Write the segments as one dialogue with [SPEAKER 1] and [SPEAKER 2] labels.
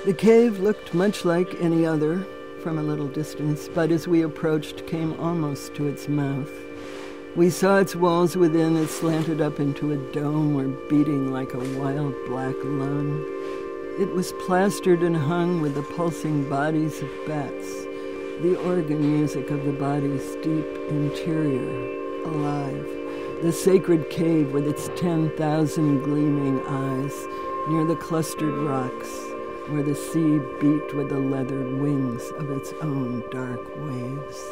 [SPEAKER 1] The cave looked much like any other from a little distance, but as we approached, came almost to its mouth. We saw its walls within as slanted up into a dome or beating like a wild black lung. It was plastered and hung with the pulsing bodies of bats, the organ music of the body's deep interior, alive. The sacred cave with its 10,000 gleaming eyes near the clustered rocks where the sea beat with the leathered wings of its own dark waves.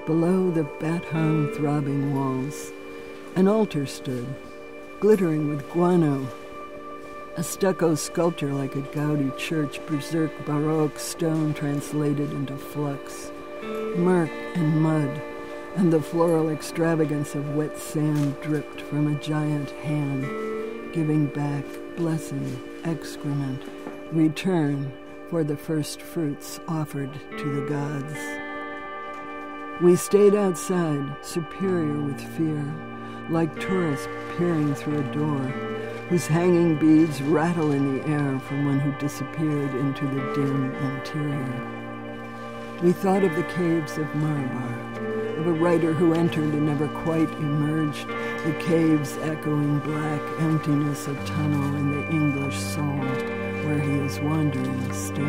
[SPEAKER 1] Below the bat-hung throbbing walls, an altar stood, glittering with guano, a stucco sculpture like a gaudy church, berserk Baroque stone translated into flux, murk and mud, and the floral extravagance of wet sand dripped from a giant hand, giving back blessing, excrement, return for the first fruits offered to the gods. We stayed outside, superior with fear, like tourists peering through a door, whose hanging beads rattle in the air from one who disappeared into the dim interior. We thought of the caves of Marabar, of a writer who entered and never quite emerged, the caves echoing black emptiness of tunnel in the English soul, where he is wandering still.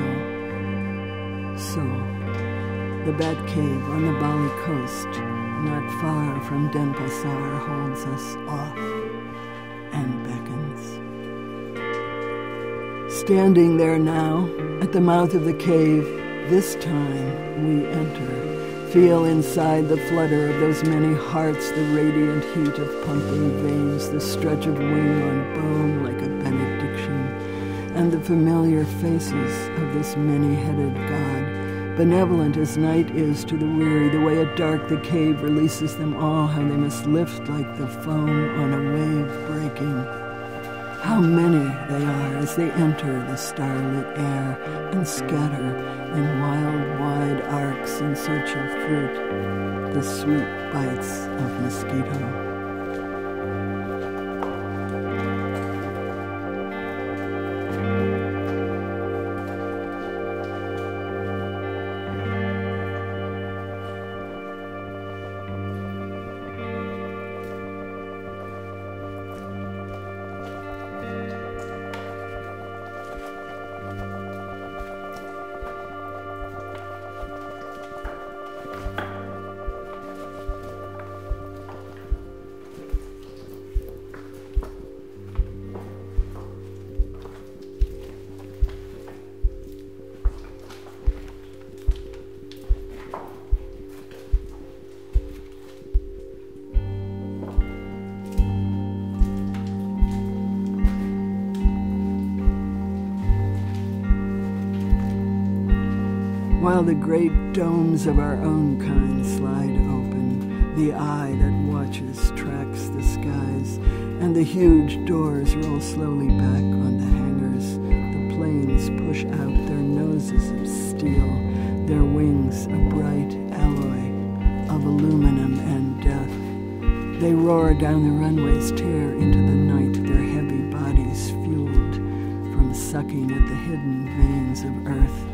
[SPEAKER 1] So, the Bat Cave on the Bali coast, not far from Denpasar, holds us off and beckons. Standing there now, at the mouth of the cave, this time we enter, feel inside the flutter of those many hearts, the radiant heat of pumping veins, the stretch of wing on bone like a benediction, and the familiar faces of this many-headed god, benevolent as night is to the weary, the way at dark the cave releases them all, how they must lift like the foam on a wave breaking. How many they are as they enter the starlit air and scatter in wild, wide arcs in search of fruit, the sweet bites of mosquito. While the great domes of our own kind slide open, the eye that watches tracks the skies, and the huge doors roll slowly back on the hangars. The planes push out their noses of steel, their wings a bright alloy of aluminum and death. They roar down the runways, tear into the night, their heavy bodies fueled from sucking at the hidden veins of earth.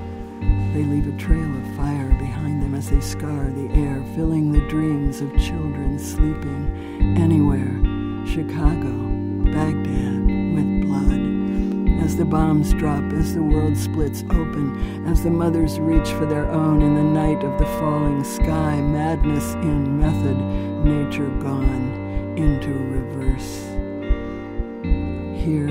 [SPEAKER 1] They leave a trail of fire behind them as they scar the air, filling the dreams of children sleeping anywhere. Chicago, Baghdad, with blood. As the bombs drop, as the world splits open, as the mothers reach for their own in the night of the falling sky, madness in method, nature gone into reverse. Here,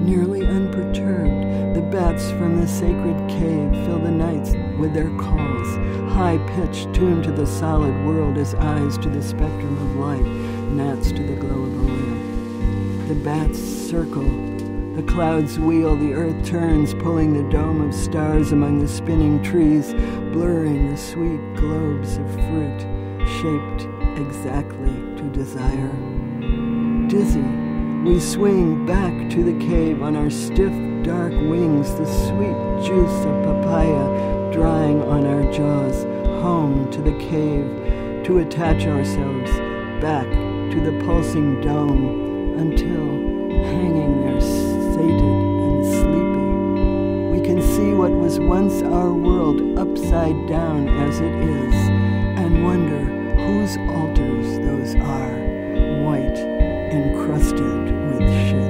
[SPEAKER 1] nearly unperturbed, the bats from the sacred cave fill the nights with their calls, high-pitched, tuned to the solid world as eyes to the spectrum of light, gnats to the glow of a lamp. The bats circle, the clouds wheel, the earth turns, pulling the dome of stars among the spinning trees, blurring the sweet globes of fruit, shaped exactly to desire. Dizzy, we swing back to the cave on our stiff, dark wings, the sweet juice of papaya drying on our jaws, home to the cave, to attach ourselves back to the pulsing dome until, hanging there sated and sleepy. We can see what was once our world upside down as it is, and wonder whose altars those are, white, encrusted with shit.